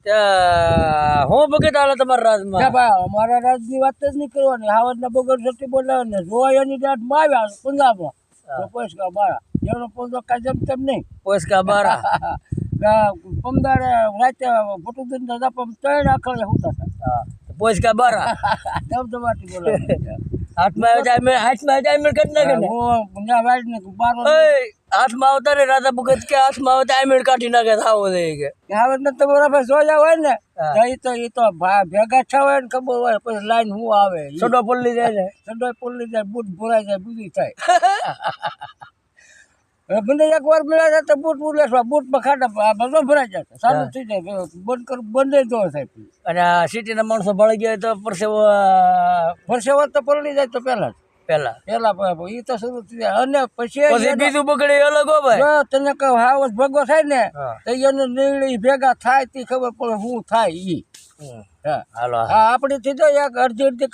હું બગટ હાલે તમારા રાજમાં ભાઈ અમારા રાજની વાત જ નહીં કરવાની. હાવજના બગડ સટી બોલાવે જોવા એની દાંત માં આવ્યા પંજાબમાં તો પોસકા બારા એનો પોસો કાંઈ જમ તેમ નહીં. પોસકા બારા પમદારે રાતે ફોટું દઈને ત્રણ આખરે હોતા હતા. પોસકા બારા ધબધબાટી બોલાવે. હાથમાં જાય મેળ કટ નાખે ને હાથમાં આવતા ને રાધા ભગત કે હાથમાં આવતા આ મેળ કાઢી નાખે થાવો દે કે હવે તમારા પાસે જોયા હોય ને એ તો ભેગા થયા હોય ને ખબર હોય પછી લાઈન હું આવે સડો પલ્લી જાય ને સડો પલ્લી જાય બૂટ ભરાઈ જાય બીજી થાય. મને એક વાર મળ્યા જાય તો બૂટ ઉલેસવા બૂટમાં ખાડા બધો ભરાઈ જાય સારું થઈ જાય બંધ કર બંધ જ થાય. અને સિટીના માણસો ભળી ગયા તો પરસેવો તો પલળી જાય તો પેલા એ તો શરૂ થઈ જાય. અને પછી બીજું બગડે અલગ હો ભાઈ. તને કહું હાવસ ભેગો થાય ને તો એને નીળી ભેગા થાય તે ખબર પડે શું થાય ઈ. હાલો હા આપડી થી તો એક અડધી